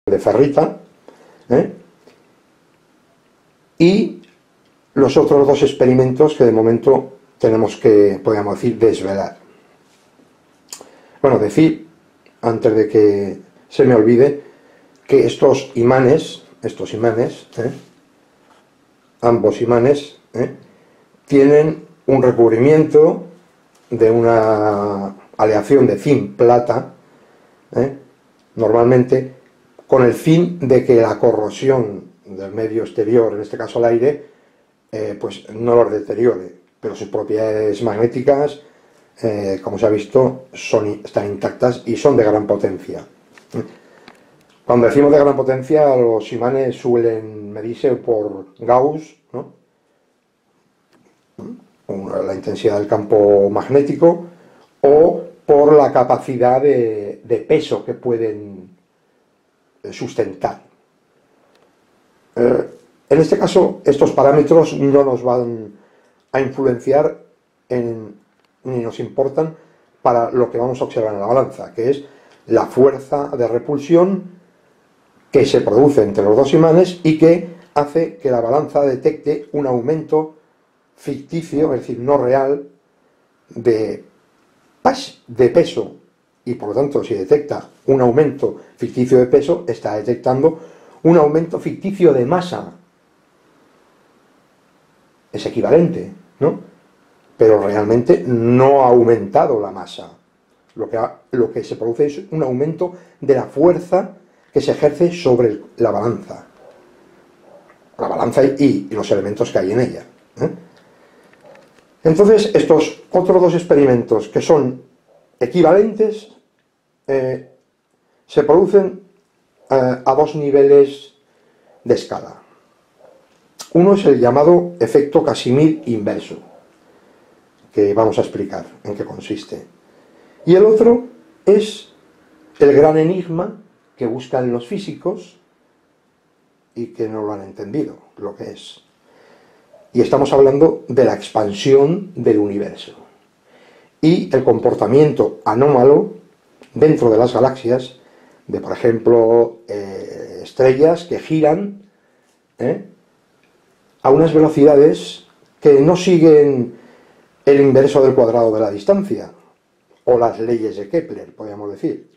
de ferrita, y los otros dos experimentos que de momento tenemos que, podríamos decir, desvelar. Bueno, decir, antes de que se me olvide, que estos imanes, ambos imanes, tienen un recubrimiento de una aleación de zinc-plata, normalmente con el fin de que la corrosión del medio exterior, en este caso el aire, pues no los deteriore, pero sus propiedades magnéticas, como se ha visto, están intactas y son de gran potencia. Cuando decimos de gran potencia, los imanes suelen medirse por Gauss, ¿no? La intensidad del campo magnético, o por la capacidad de peso que pueden sustentar. En este caso, estos parámetros no nos van a influenciar ni nos importan para lo que vamos a observar en la balanza, que es la fuerza de repulsión que se produce entre los dos imanes y que hace que la balanza detecte un aumento ficticio, es decir, no real, de peso, y por lo tanto, si detecta un aumento ficticio de peso, está detectando un aumento ficticio de masa. Es equivalente, ¿no? Pero realmente no ha aumentado la masa. Lo que se produce es un aumento de la fuerza que se ejerce sobre la balanza y los elementos que hay en ella. Entonces, estos otros dos experimentos que son equivalentes se producen a dos niveles de escala. Uno es el llamado efecto Casimir inverso, que vamos a explicar en qué consiste. Y el otro es el gran enigma que buscan los físicos y que no lo han entendido, lo que es. Y estamos hablando de la expansión del universo y el comportamiento anómalo dentro de las galaxias de, por ejemplo, estrellas que giran a unas velocidades que no siguen el inverso del cuadrado de la distancia, o las leyes de Kepler, podríamos decir,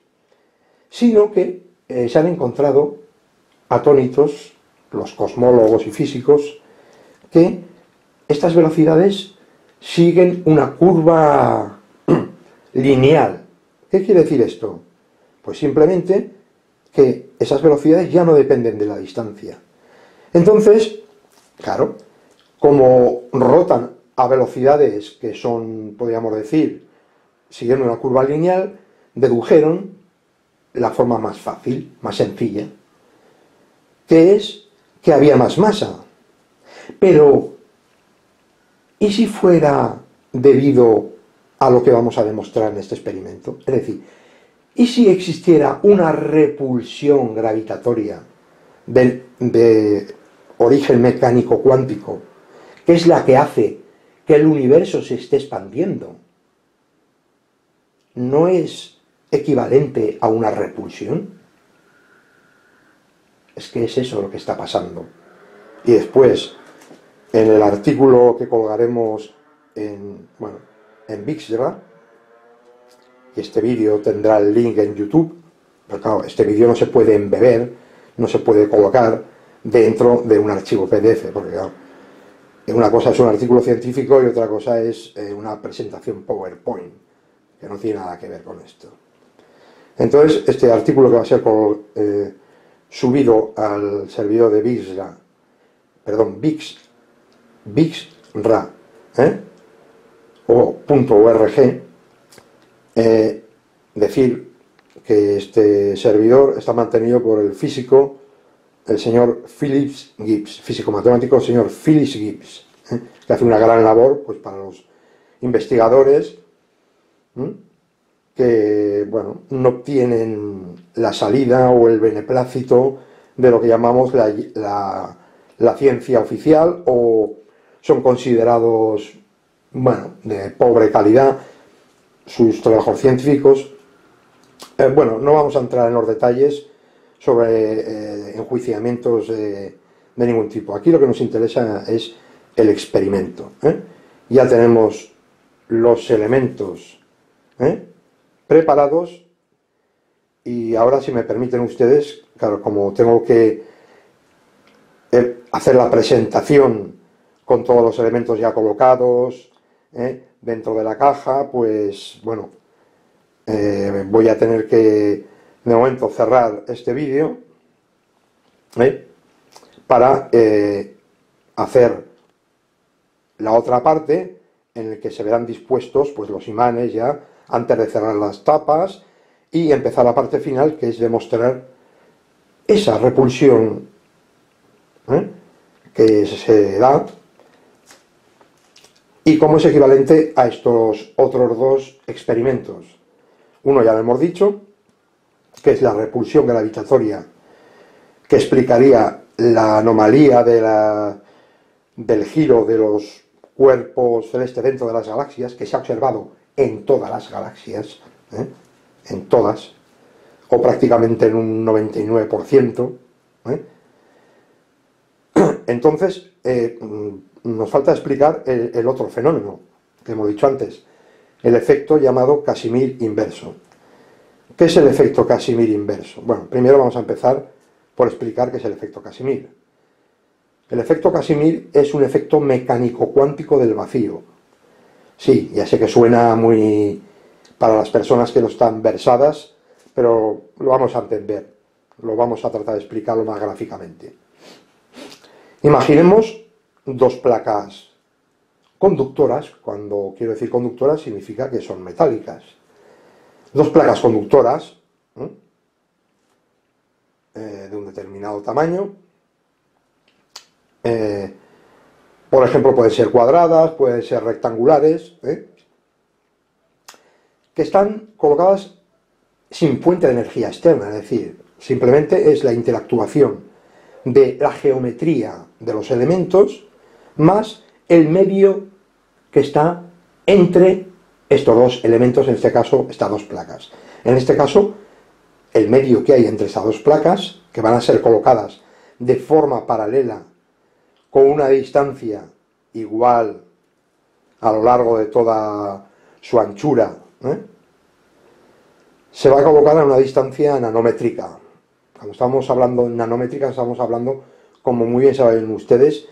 sino que se han encontrado atónitos, los cosmólogos y físicos, que estas velocidades siguen una curva lineal. ¿Qué quiere decir esto? Pues simplemente que esas velocidades ya no dependen de la distancia. Entonces, claro, como rotan a velocidades que son, podríamos decir, siguiendo una curva lineal, dedujeron la forma más fácil, más sencilla, que es que había más masa. Pero, ¿y si fuera debido a lo que vamos a demostrar en este experimento? Es decir, ¿y si existiera una repulsión gravitatoria de origen mecánico cuántico, que es la que hace que el universo se esté expandiendo? ¿No es equivalente a una repulsión? Es que es eso lo que está pasando. Y después, en el artículo que colgaremos en VixRa, y este vídeo tendrá el link en YouTube, pero claro, este vídeo no se puede embeber, no se puede colocar dentro de un archivo PDF, porque claro, una cosa es un artículo científico y otra cosa es una presentación PowerPoint, que no tiene nada que ver con esto. Entonces, este artículo que va a ser subido al servidor de VixRa, o .org, decir que este servidor está mantenido por el físico, el señor Phillips Gibbs, físico matemático, el señor Phillips Gibbs, que hace una gran labor pues, para los investigadores que no obtienen la salida o el beneplácito de lo que llamamos la ciencia oficial, o son considerados de pobre calidad sus trabajos científicos. No vamos a entrar en los detalles sobre enjuiciamientos de ningún tipo. Aquí lo que nos interesa es el experimento. Ya tenemos los elementos preparados, y ahora, si me permiten ustedes, claro, como tengo que hacer la presentación con todos los elementos ya colocados dentro de la caja, pues bueno, voy a tener que de momento cerrar este vídeo para hacer la otra parte en la que se verán dispuestos pues los imanes ya antes de cerrar las tapas, y empezar la parte final, que es demostrar esa repulsión que se da, y cómo es equivalente a estos otros dos experimentos. Uno ya lo hemos dicho, que es la repulsión gravitatoria, que explicaría la anomalía del giro de los cuerpos celestes dentro de las galaxias, que se ha observado en todas las galaxias, en todas, o prácticamente en un 99%. Entonces, nos falta explicar el otro fenómeno que hemos dicho antes, el efecto llamado Casimir inverso. ¿Qué es el efecto Casimir inverso? Bueno, primero vamos a empezar por explicar qué es el efecto Casimir. El efecto Casimir es un efecto mecánico cuántico del vacío. Sí, ya sé que suena muy para las personas que no están versadas, pero lo vamos a entender, lo vamos a tratar de explicarlo más gráficamente. Imaginemos dos placas conductoras. Cuando quiero decir conductoras significa que son metálicas. Dos placas conductoras de un determinado tamaño. Por ejemplo, pueden ser cuadradas, pueden ser rectangulares, que están colocadas sin fuente de energía externa, es decir, simplemente es la interactuación de la geometría de los elementos más el medio que está entre estos dos elementos, en este caso estas dos placas. En este caso, el medio que hay entre estas dos placas, que van a ser colocadas de forma paralela con una distancia igual a lo largo de toda su anchura, se va a colocar a una distancia nanométrica. Cuando estamos hablando en nanométrica, estamos hablando, como muy bien saben ustedes,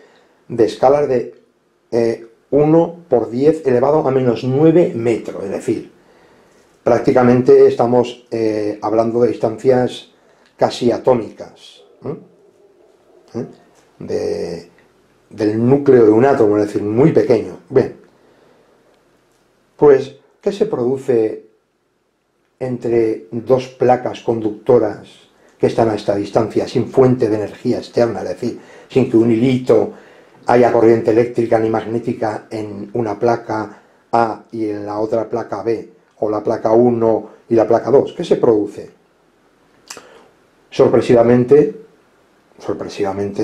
de escalas de 1 por 10 elevado a menos 9 metros. Es decir, prácticamente estamos hablando de distancias casi atómicas, del núcleo de un átomo, es decir, muy pequeño. Bien, pues, ¿qué se produce entre dos placas conductoras que están a esta distancia, sin fuente de energía externa, es decir, sin que un hilito haya corriente eléctrica ni magnética en una placa A y en la otra placa B, o la placa 1 y la placa 2? ¿Qué se produce? Sorpresivamente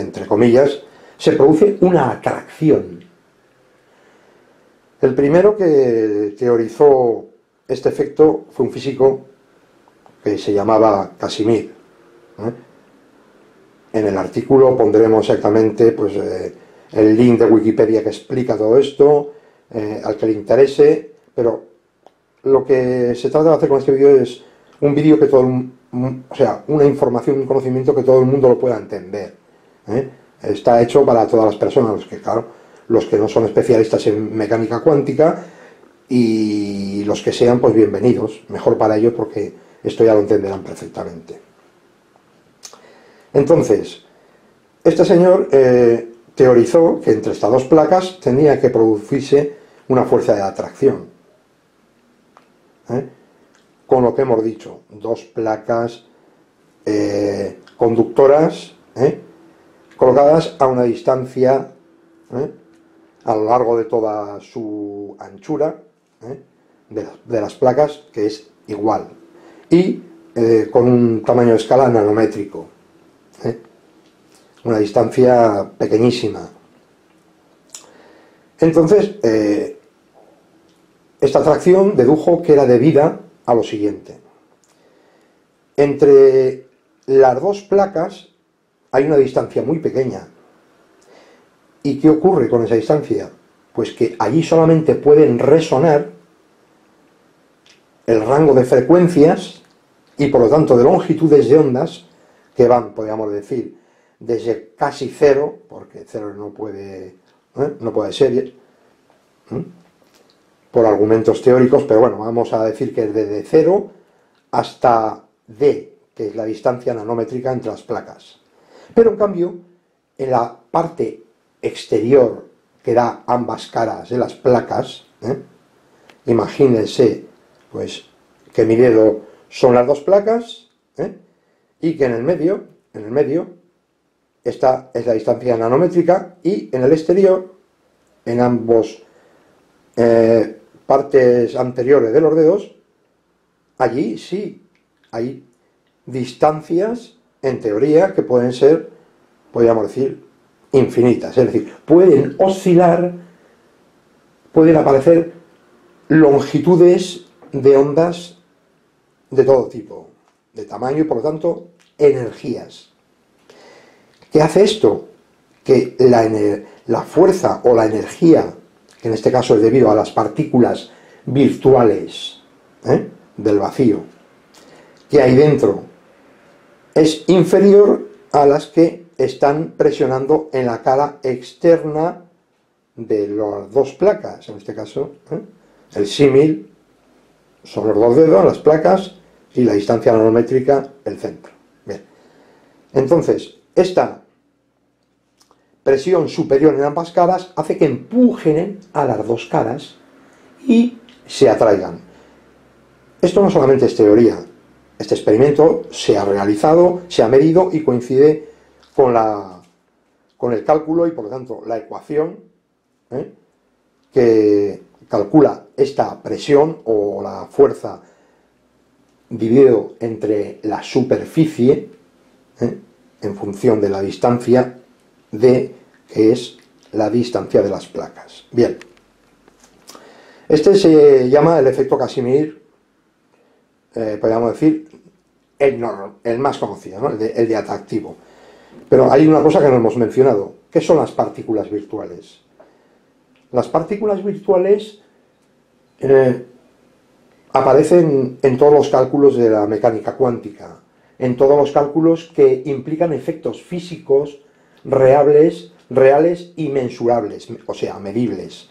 entre comillas, se produce una atracción. El primero que teorizó este efecto fue un físico que se llamaba Casimir. En el artículo pondremos exactamente pues, el link de Wikipedia que explica todo esto, al que le interese, pero lo que se trata de hacer con este vídeo es un vídeo que una información, un conocimiento que todo el mundo lo pueda entender. Está hecho para todas las personas, los que no son especialistas en mecánica cuántica, y los que sean, pues bienvenidos, mejor para ellos, porque esto ya lo entenderán perfectamente. Entonces, este señor teorizó que entre estas dos placas tenía que producirse una fuerza de atracción. Con lo que hemos dicho, dos placas conductoras colocadas a una distancia a lo largo de toda su anchura de las placas, que es igual, y con un tamaño de escala nanométrico, una distancia pequeñísima. Entonces, esta atracción dedujo que era debida a lo siguiente: entre las dos placas hay una distancia muy pequeña. ¿Y qué ocurre con esa distancia? Pues que allí solamente pueden resonar el rango de frecuencias y por lo tanto de longitudes de ondas que van, podríamos decir, desde casi cero, porque cero no puede ser, por argumentos teóricos, pero bueno, vamos a decir que es desde cero hasta D, que es la distancia nanométrica entre las placas. Pero en cambio, en la parte exterior que da ambas caras de las placas, imagínense pues que mi dedo son las dos placas, y que en el medio esta es la distancia nanométrica, y en el exterior, en ambos partes anteriores de los dedos, allí sí hay distancias en teoría que pueden ser, podríamos decir, infinitas, es decir, pueden oscilar, pueden aparecer longitudes de ondas de todo tipo, de tamaño y por lo tanto energías. ¿Qué hace esto? Que la fuerza o la energía, que en este caso es debido a las partículas virtuales del vacío que hay dentro, es inferior a las que están presionando en la cara externa de las dos placas. En este caso, el símil son los dos dedos, las placas, y la distancia nanométrica, el centro. Bien. Entonces, esta presión superior en ambas caras hace que empujen a las dos caras y se atraigan. Esto no solamente es teoría. Este experimento se ha realizado, se ha medido y coincide con el cálculo y por lo tanto la ecuación que calcula esta presión o la fuerza dividido entre la superficie en función de la distancia D, que es la distancia de las placas. Bien, este se llama el efecto Casimir, podríamos decir el más conocido, ¿no? el de atractivo. Pero hay una cosa que no hemos mencionado. ¿Qué son las partículas virtuales? Las partículas virtuales aparecen en todos los cálculos de la mecánica cuántica, en todos los cálculos que implican efectos físicos reales y mensurables, o sea, medibles.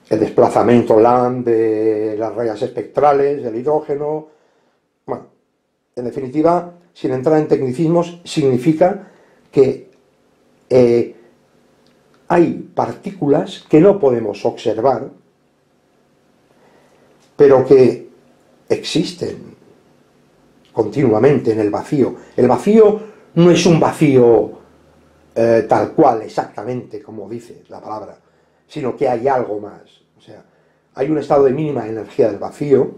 El desplazamiento Lang de las rayas espectrales, del hidrógeno. Bueno, en definitiva, sin entrar en tecnicismos, significa que hay partículas que no podemos observar, pero que existen continuamente en el vacío. El vacío no es un vacío tal cual, exactamente como dice la palabra, sino que hay algo más. O sea, hay un estado de mínima energía del vacío,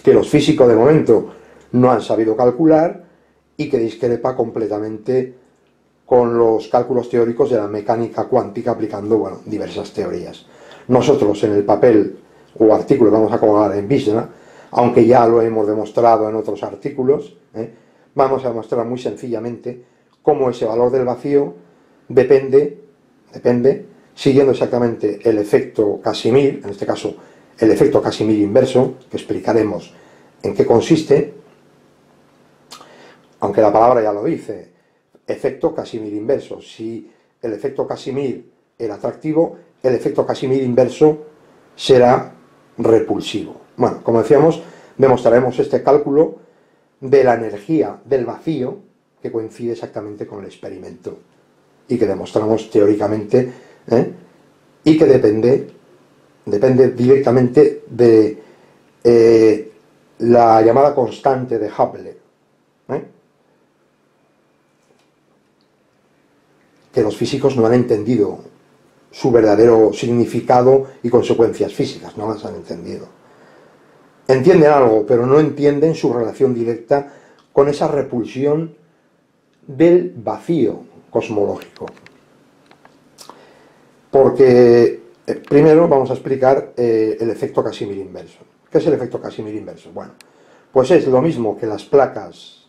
que los físicos de momento no han sabido calcular y que discrepa completamente con los cálculos teóricos de la mecánica cuántica aplicando, bueno, diversas teorías. Nosotros en el papel o artículo que vamos a colgar en Vizsla, aunque ya lo hemos demostrado en otros artículos, vamos a demostrar muy sencillamente cómo ese valor del vacío depende, siguiendo exactamente el efecto Casimir, en este caso el efecto Casimir inverso, que explicaremos en qué consiste, aunque la palabra ya lo dice, efecto Casimir inverso. Si el efecto Casimir era atractivo, el efecto Casimir inverso será repulsivo. Bueno, como decíamos, demostraremos este cálculo de la energía del vacío, que coincide exactamente con el experimento, y que demostramos teóricamente, y que depende directamente de la llamada constante de Hubble, que los físicos no han entendido su verdadero significado y consecuencias físicas, no las han entendido. Entienden algo, pero no entienden su relación directa con esa repulsión del vacío cosmológico. Porque primero vamos a explicar el efecto Casimir inverso. ¿Qué es el efecto Casimir inverso? Bueno, pues es lo mismo que las placas